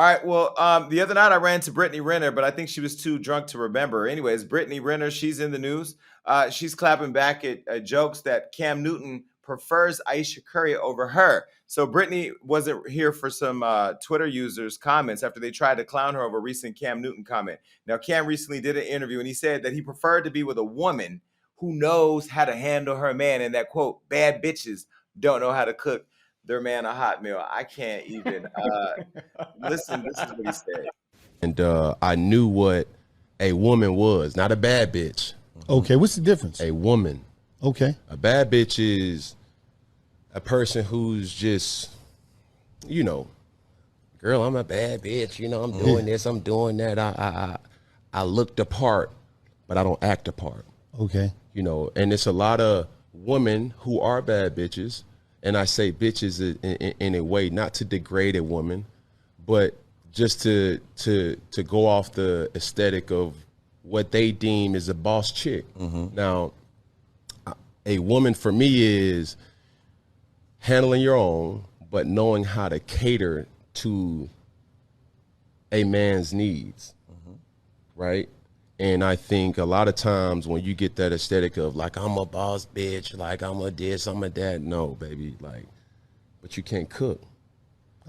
All right. Well, the other night I ran into Brittany Renner, but I think she was too drunk to remember. Anyways, Brittany Renner, she's in the news. She's clapping back at jokes that Cam Newton prefers Aisha Curry over her. So Brittany wasn't here for some Twitter users' comments after they tried to clown her over a recent Cam Newton comment. Now, Cam recently did an interview and he said that he preferred to be with a woman who knows how to handle her man, and that quote, bad bitches don't know how to cook their man a hot meal. I can't even listen. This is what he said. And I knew what a woman was, not a bad bitch. Okay, what's the difference? A woman. Okay. A bad bitch is a person who's just, you know, girl, I'm a bad bitch. You know, I'm doing this, I'm doing that. I look the part, but I don't act the part. Okay. You know, and it's a lot of women who are bad bitches. And I say bitches in a way, not to degrade a woman, but just to go off the aesthetic of what they deem is a boss chick. Now, a woman for me is handling your own, but knowing how to cater to a man's needs, right? And I think a lot of times when you get that aesthetic of like, I'm a boss bitch, like I'm a this, I'm a that. No, baby, like, but you can't cook.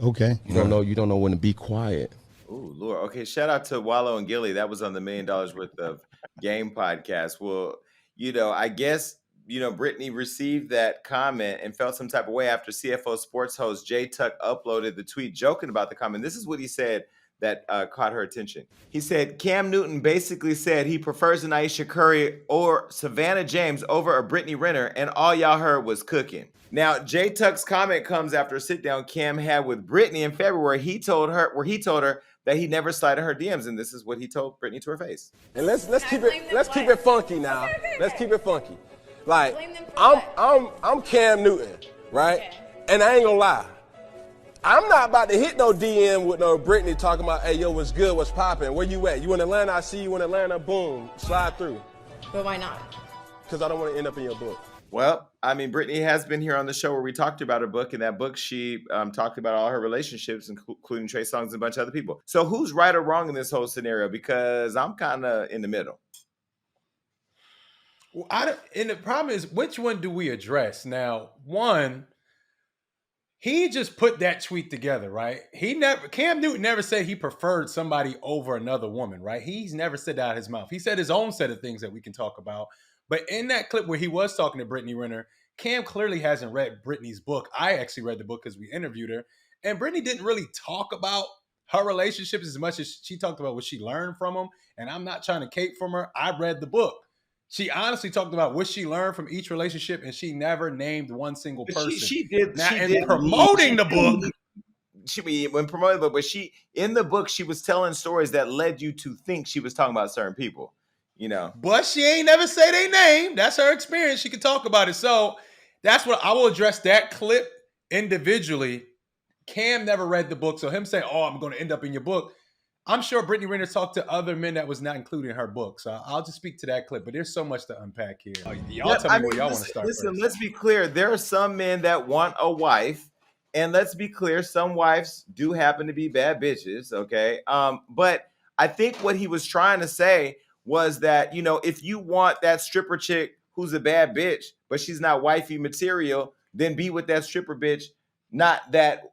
Okay. You don't know when to be quiet. Ooh, Lord. Okay, shout out to Wallow and Gilly. That was on the $1 Million Worth of Game podcast. Well, I guess, Brittany received that comment and felt some type of way after CFO sports host Jay Tuck uploaded the tweet joking about the comment. This is what he said that caught her attention. He said, Cam Newton basically said he prefers an Aisha Curry or Savannah James over a Brittany Renner, and all y'all heard was cooking. Now, Jay Tuck's comment comes after a sit-down Cam had with Brittany in February. He told her that he never slided her DMs, and this is what he told Brittany to her face. And let's keep it funky now. Okay. Let's keep it funky. Like I'm Cam Newton, right? Okay. And I ain't gonna lie. I'm not about to hit no DM with no Brittany talking about, hey, yo, what's good, what's popping, where you at? You in Atlanta? I see you in Atlanta, boom, slide through. But why not? Because I don't want to end up in your book. Well, I mean, Brittany has been here on the show where we talked about her book. In that book, she talked about all her relationships, including Trey Songz and a bunch of other people. So who's right or wrong in this whole scenario? Because I'm kind of in the middle. Well, and the problem is, which one do we address? Now, one, he just put that tweet together, right? Cam Newton never said he preferred somebody over another woman, right? He's never said that out of his mouth. He said his own set of things that we can talk about. But in that clip where he was talking to Brittany Renner, Cam clearly hasn't read Brittany's book. I actually read the book because we interviewed her. And Brittany didn't really talk about her relationships as much as she talked about what she learned from them. And I'm not trying to cape from her. I read the book. She honestly talked about what she learned from each relationship, and she never named one single person. She did. Now, in promoting the book, when promoting the book, but in the book, she was telling stories that led you to think she was talking about certain people, But she ain't never say their name. That's her experience. She can talk about it. So that's what I will address that clip individually. Cam never read the book, so him saying, "Oh, I'm going to end up in your book." I'm sure Brittany Renner talked to other men that was not included in her book. So I'll just speak to that clip. But there's so much to unpack here. Y'all tell me where y'all want to start. Listen, let's be clear. There are some men that want a wife. And let's be clear, some wives do happen to be bad bitches, okay? But I think what he was trying to say was that, if you want that stripper chick who's a bad bitch, but she's not wifey material, then be with that stripper bitch, not that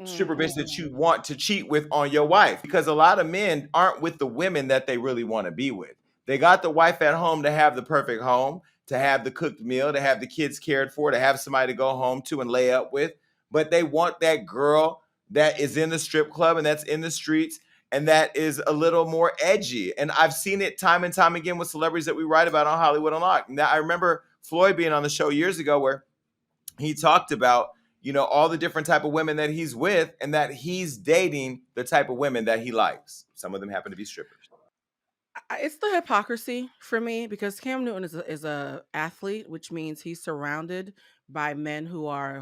stripper bitch that you want to cheat with on your wife. Because a lot of men aren't with the women that they really want to be with. They got the wife at home to have the perfect home, to have the cooked meal, to have the kids cared for, to have somebody to go home to and lay up with. But they want that girl that is in the strip club and that's in the streets and that is a little more edgy. And I've seen it time and time again with celebrities that we write about on Hollywood Unlocked. Now, I remember Floyd being on the show years ago where he talked about all the different type of women that he's with and that he's dating the type of women that he likes. Some of them happen to be strippers. It's the hypocrisy for me because Cam Newton is a athlete, which means he's surrounded by men who are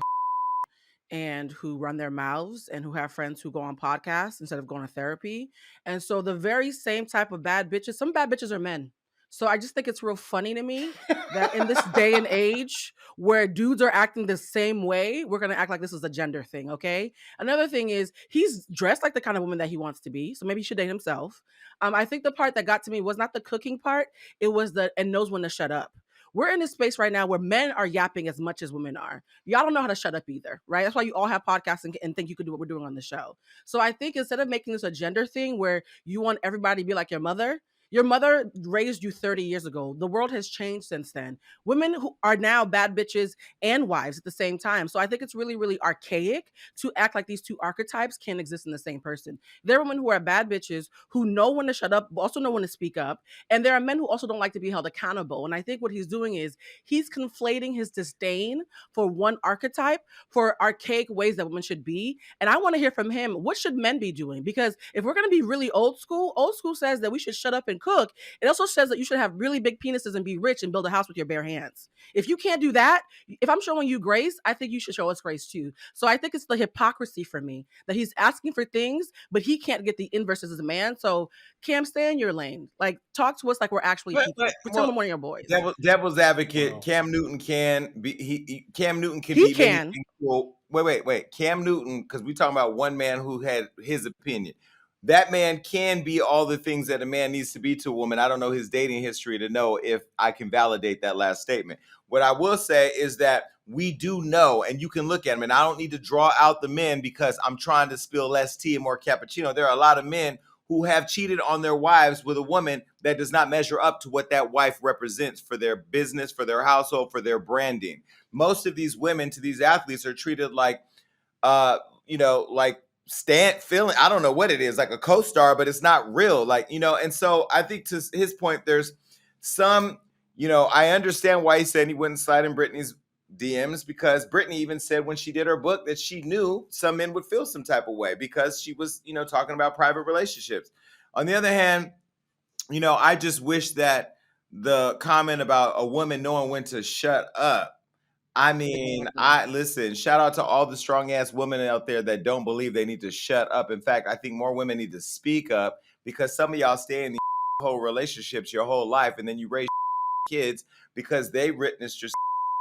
and who run their mouths and who have friends who go on podcasts instead of going to therapy. And so the very same type of bad bitches, some bad bitches are men. So I just think it's real funny to me that in this day and age where dudes are acting the same way, we're gonna act like this is a gender thing, okay? Another thing is he's dressed like the kind of woman that he wants to be, so maybe he should date himself. I think the part that got to me was not the cooking part, it was the and knows when to shut up. We're in this space right now where men are yapping as much as women are. Y'all don't know how to shut up either, right? That's why you all have podcasts and think you could do what we're doing on the show. So I think instead of making this a gender thing where you want everybody to be like your mother raised you 30 years ago. The world has changed since then. Women who are now bad bitches and wives at the same time. So I think it's really, really archaic to act like these two archetypes can't exist in the same person. There are women who are bad bitches who know when to shut up, but also know when to speak up. And there are men who also don't like to be held accountable. And I think what he's doing is he's conflating his disdain for one archetype for archaic ways that women should be. And I want to hear from him, what should men be doing? Because if we're going to be really old school says that we should shut up and cook. It also says that you should have really big penises and be rich and build a house with your bare hands. If you can't do that, if I'm showing you grace, I think you should show us grace too. So I think it's the hypocrisy for me that he's asking for things, but he can't get the inverse as a man. So Cam, stay in your lane. Like, talk to us like we're actually people. Pretend we're one of your boys. Devil's advocate, Wow. Cam Newton can be. Cam Newton can He be. can. Well, wait. Cam Newton, because we talking about one man who had his opinion. That man can be all the things that a man needs to be to a woman. I don't know his dating history to know if I can validate that last statement. What I will say is that we do know, and you can look at him, and I don't need to draw out the men because I'm trying to spill less tea and more cappuccino. There are a lot of men who have cheated on their wives with a woman that does not measure up to what that wife represents for their business, for their household, for their branding. Most of these women to these athletes are treated like, like feeling, I don't know what it is, like a co-star, but it's not real. Like, and so I think to his point, there's some, I understand why he said he wouldn't slide in Brittany's DMs, because Brittany even said when she did her book that she knew some men would feel some type of way because she was, talking about private relationships. On the other hand, I just wish that the comment about a woman knowing when to shut up. I mean, listen, shout out to all the strong ass women out there that don't believe they need to shut up. In fact, I think more women need to speak up because some of y'all stay in these whole relationships your whole life and then you raise kids because they witnessed your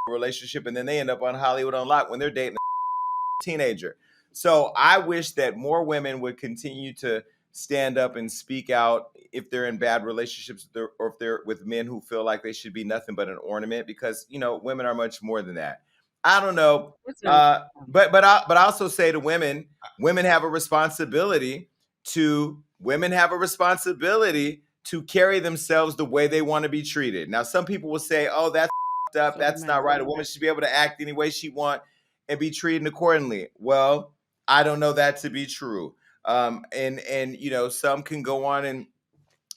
relationship and then they end up on Hollywood Unlocked when they're dating a teenager. So I wish that more women would continue to stand up and speak out if they're in bad relationships or if they're with men who feel like they should be nothing but an ornament, because women are much more than that. I don't know, but I also say to women have a responsibility to carry themselves the way they want to be treated. Now, some people will say, "Oh, that's up. That's not right. A woman should be able to act any way she wants and be treated accordingly." Well, I don't know that to be true. And some can go on and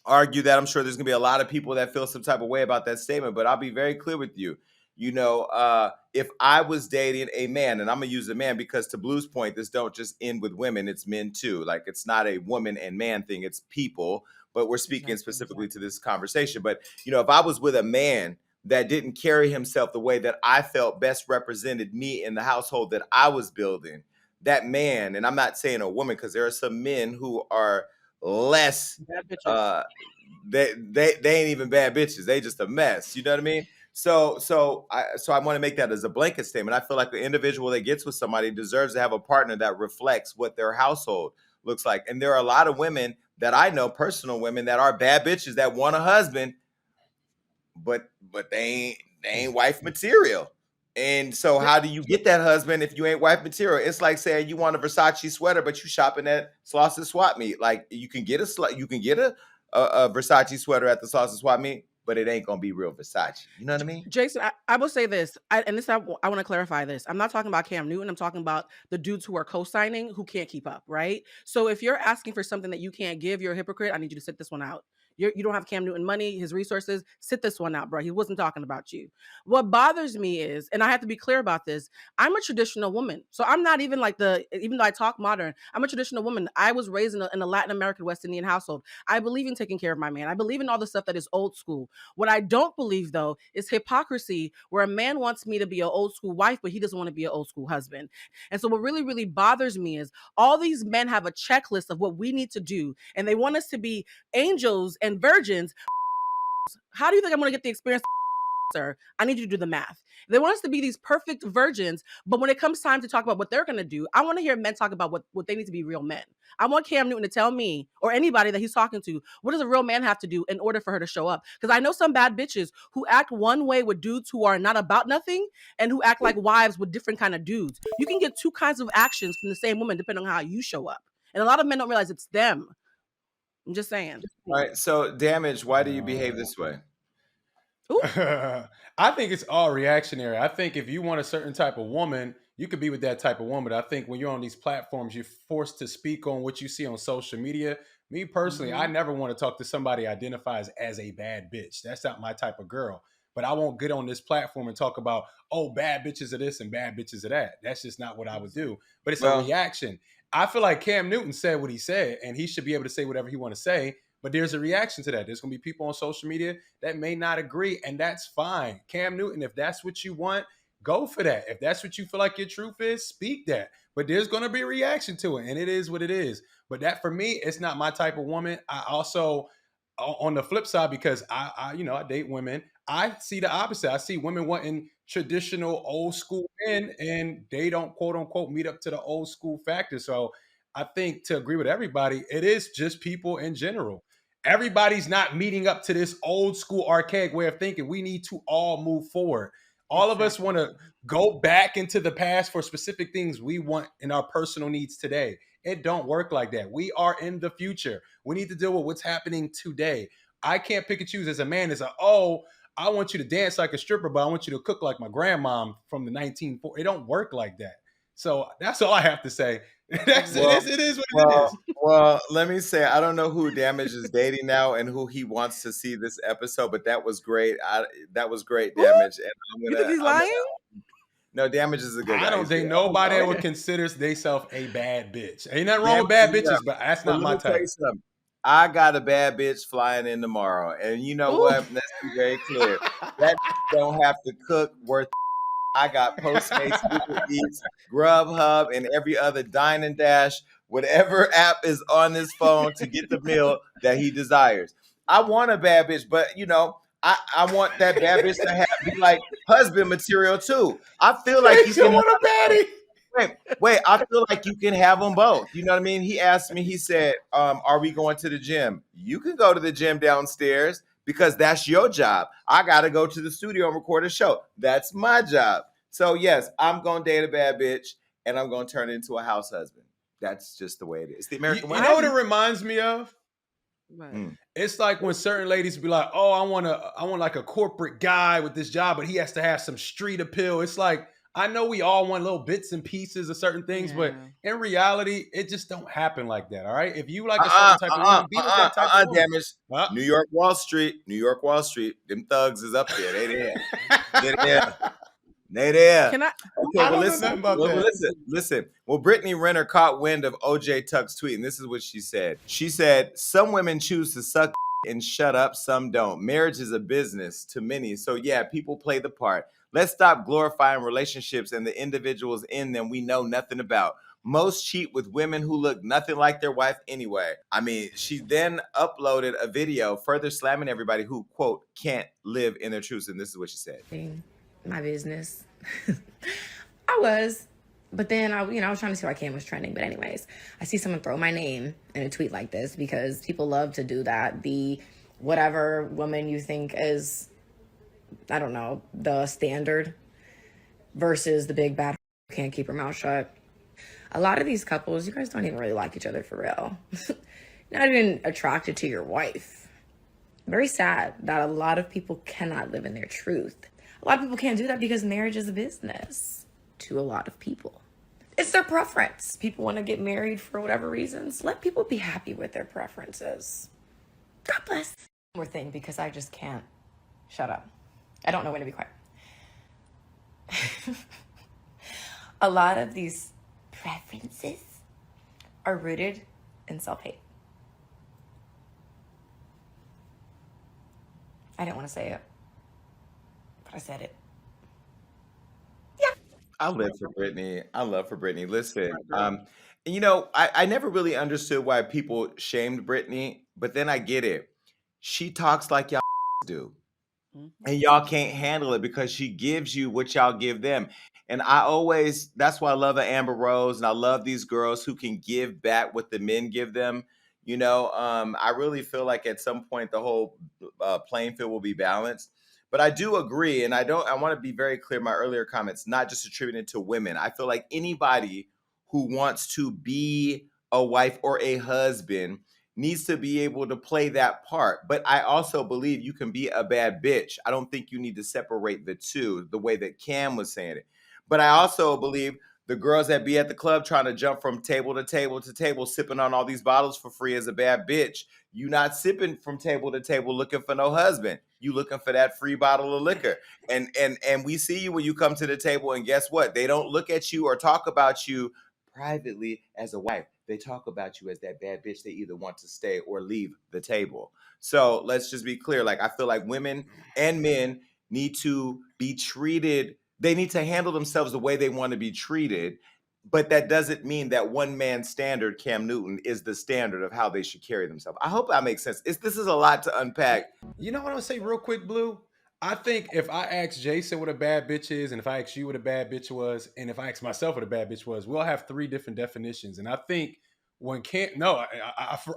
argue that. I'm sure there's gonna be a lot of people that feel some type of way about that statement, but I'll be very clear with you. If I was dating a man, and I'm gonna use a man because to Blue's point, this don't just end with women, it's men too. Like, it's not a woman and man thing, it's people, but we're speaking specifically to this conversation. But if I was with a man that didn't carry himself the way that I felt best represented me in the household that I was building, that man, and I'm not saying a woman, because there are some men who are less they ain't even bad bitches, they just a mess, you know what I mean? So I want to make that as a blanket statement. I feel like the individual that gets with somebody deserves to have a partner that reflects what their household looks like. And there are a lot of women that I know, personal women, that are bad bitches that want a husband, but they ain't wife material. And so how do you get that husband if you ain't wife material? It's like saying you want a Versace sweater, but you shopping at Slauson Swap Meet. Like, you can get a Versace sweater at the Slauson Swap Meet, but it ain't gonna be real Versace. You know what I mean? Jason, I will say this, I want to clarify this. I'm not talking about Cam Newton. I'm talking about the dudes who are co-signing who can't keep up, right? So if you're asking for something that you can't give, you're a hypocrite. I need you to sit this one out. You don't have Cam Newton money, his resources. Sit this one out, bro. He wasn't talking about you. What bothers me is, and I have to be clear about this, I'm a traditional woman. So I'm not even like even though I talk modern, I'm a traditional woman. I was raised in a Latin American West Indian household. I believe in taking care of my man. I believe in all the stuff that is old school. What I don't believe, though, is hypocrisy, where a man wants me to be an old school wife, but he doesn't want to be an old school husband. And so what really, really bothers me is all these men have a checklist of what we need to do, and they want us to be angels and virgins How do you think I'm going to get the experience? Sir, I need you to do the math. They want us to be these perfect virgins, but when it comes time to talk about what they're going to do, I want to hear men talk about what they need to be real men. I want Cam Newton to tell me, or anybody that he's talking to, what does a real man have to do in order for her to show up? Because I know some bad bitches who act one way with dudes who are not about nothing and who act like wives with different kind of dudes. You can get two kinds of actions from the same woman depending on how you show up. And a lot of men don't realize it's them. I'm just saying. All right. So, Damage, why do you behave this way? I think it's all reactionary. I think if you want a certain type of woman, you could be with that type of woman. I think when you're on these platforms, you're forced to speak on what you see on social media. Me personally, I never want to talk to somebody who identifies as a bad bitch. That's not my type of girl. But I won't get on this platform and talk about, oh, bad bitches of this and bad bitches of that. That's just not what I would do. But it's a reaction. I feel like Cam Newton said what he said, and he should be able to say whatever he want to say. But there's a reaction to that. There's going to be people on social media that may not agree, and that's fine. Cam Newton, if that's what you want, go for that. If that's what you feel like your truth is, speak that. But there's going to be a reaction to it, and it is what it is. But that, for me, it's not my type of woman. I also, on the flip side, because I date women, I see the opposite. I see women wanting traditional old school men, and they don't, quote unquote, meet up to the old school factor. So I think, to agree with everybody, it is just people in general. Everybody's not meeting up to this old school archaic way of thinking. We need to all move forward. All of us want to go back into the past for specific things we want in our personal needs today. It don't work like that. We are in the future. We need to deal with what's happening today. I can't pick and choose as a man as I want you to dance like a stripper, but I want you to cook like my grandmom from the 1940s. It don't work like that. So that's all I have to say. It is what it is. Well, let me say, I don't know who Damage is dating now and who he wants to see this episode, but that was great. That was great, Damage. And You think he's lying? No, Damage is a good guy. I don't think nobody ever considers themselves a bad bitch. Ain't nothing wrong with bad bitches, but that's not my type. I got a bad bitch flying in tomorrow. And you know what? Let's be very clear. That don't have to cook worth. I got Postmates, Uber Eats, Grubhub, and every other Dine and Dash, whatever app is on his phone to get the meal that he desires. I want a bad bitch, but I want that bad bitch to be like husband material too. I feel like you can want a baddie. Wait, I feel like you can have them both. You know what I mean? He asked me, he said, are we going to the gym? You can go to the gym downstairs because that's your job. I got to go to the studio and record a show. That's my job. So yes, I'm going to date a bad bitch and I'm going to turn into a house husband. That's just the way it is. The American You know what it reminds me of? Right. It's like when certain ladies be like, oh, I want like a corporate guy with this job, but he has to have some street appeal. It's like, I know we all want little bits and pieces of certain things, but in reality, it just don't happen like that. All right. If you like a certain type of woman, be with that type of woman. Damage. New York Wall Street. Them thugs is up there. They there. They there. Can I? Okay, listen. Well, Brittany Renner caught wind of OJ Tuck's tweet, and this is what she said. She said, some women choose to suck and shut up, some don't. Marriage is a business to many. So yeah, people play the part. Let's stop glorifying relationships and the individuals in them we know nothing about. Most cheat with women who look nothing like their wife anyway. I mean, she then uploaded a video further slamming everybody who, quote, can't live in their truths. And this is what she said. My business. I was. But then I was trying to see why Cam was trending. But anyways, I see someone throw my name in a tweet like this because people love to do that. The whatever woman you think is, I don't know, the standard versus the big bad who can't keep her mouth shut. A lot of these couples, you guys don't even really like each other for real. Not even attracted to your wife. Very sad that a lot of people cannot live in their truth. A lot of people can't do that because marriage is a business to a lot of people. It's their preference. People want to get married for whatever reasons. Let people be happy with their preferences. God bless. One more thing, because I just can't shut up. I don't know when to be quiet. A lot of these preferences are rooted in self-hate. I didn't want to say it, but I said it. Yeah. I live for Brittany. Listen, I never really understood why people shamed Brittany, but then I get it. She talks like y'all do. Mhm. And y'all can't handle it because she gives you what y'all give them. And that's why I love Amber Rose, and I love these girls who can give back what the men give them. I really feel like at some point the whole playing field will be balanced. But I do agree, and I want to be very clear. My earlier comments, not just attributed to women. I feel like anybody who wants to be a wife or a husband needs to be able to play that part. But I also believe you can be a bad bitch. I don't think you need to separate the two the way that Cam was saying it. But I also believe the girls that be at the club trying to jump from table to table to table, sipping on all these bottles for free is a bad bitch. You not sipping from table to table looking for no husband. You looking for that free bottle of liquor. And we see you when you come to the table, and guess what? They don't look at you or talk about you privately as a wife. They talk about you as that bad bitch they either want to stay or leave the table. So let's just be clear. Like, I feel like women and men need to be treated, they need to handle themselves the way they want to be treated. But that doesn't mean that one man standard, Cam Newton, is the standard of how they should carry themselves. I hope that makes sense. This is a lot to unpack. You know what I'm gonna say real quick, Blue? I think if I ask Jason what a bad bitch is, and if I ask you what a bad bitch was, and if I ask myself what a bad bitch was, we'll have three different definitions. And I think when Cam, no,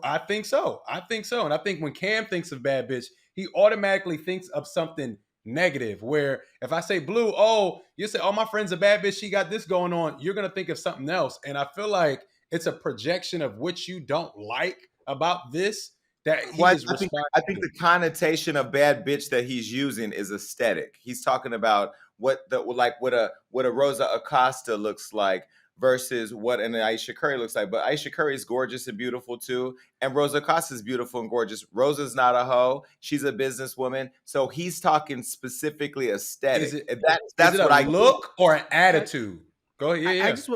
I think so. I think so. And I think when Cam thinks of bad bitch, he automatically thinks of something negative. Where if I say Blue, oh, you say, oh, my friend's a bad bitch, she got this going on, you're gonna think of something else. And I feel like it's a projection of what you don't like about this that he Well, is I responsible. think the connotation of bad bitch that he's using is aesthetic. He's talking about what a Rosa Acosta looks like versus what an Aisha Curry looks like. But Aisha Curry is gorgeous and beautiful too, and Rosa Acosta is beautiful and gorgeous. Rosa's not a hoe; she's a businesswoman. So he's talking specifically aesthetic. Is it And is that's it a what I look or an I, attitude? Go ahead. I Yeah. just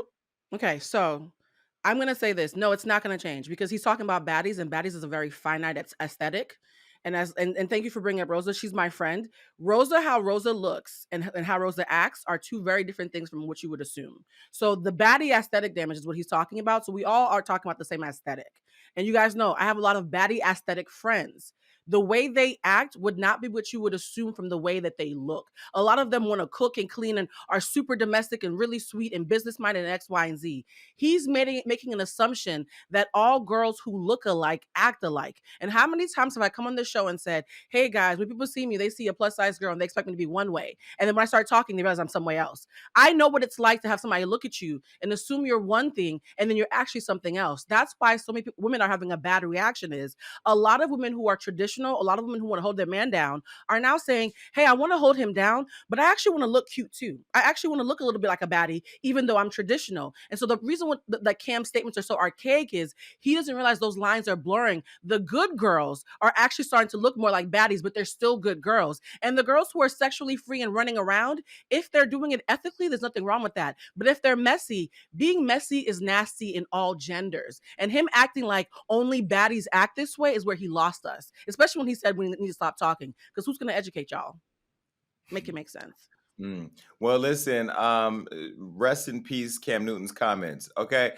okay. So I'm gonna say this. No, it's not gonna change because he's talking about baddies, and baddies is a very finite aesthetic. And thank you for bringing up Rosa. She's my friend. Rosa, how Rosa looks and how Rosa acts are two very different things from what you would assume. So the baddie aesthetic damage is what he's talking about. So we all are talking about the same aesthetic. And you guys know I have a lot of baddie aesthetic friends. The way they act would not be what you would assume from the way that they look. A lot of them want to cook and clean and are super domestic and really sweet and business minded and X, Y, and Z. He's making an assumption that all girls who look alike act alike. And how many times have I come on this show and said, hey guys, when people see me, they see a plus size girl and they expect me to be one way. And then when I start talking, they realize I'm some way else. I know what it's like to have somebody look at you and assume you're one thing and then you're actually something else. That's why so many women are having a bad reaction is a lot of women who are traditional, a lot of women who want to hold their man down are now saying, hey, I want to hold him down, but I actually want to look cute too. I actually want to look a little bit like a baddie, even though I'm traditional. And so the reason that Cam's statements are so archaic is he doesn't realize those lines are blurring. The good girls are actually starting to look more like baddies, but they're still good girls. And the girls who are sexually free and running around, if they're doing it ethically, there's nothing wrong with that. But if they're messy, being messy is nasty in all genders. And him acting like only baddies act this way is where he lost us, especially when he said we need to stop talking. Because who's going to educate y'all? Make it make sense. Well, listen, rest in peace, Cam Newton's comments. Okay.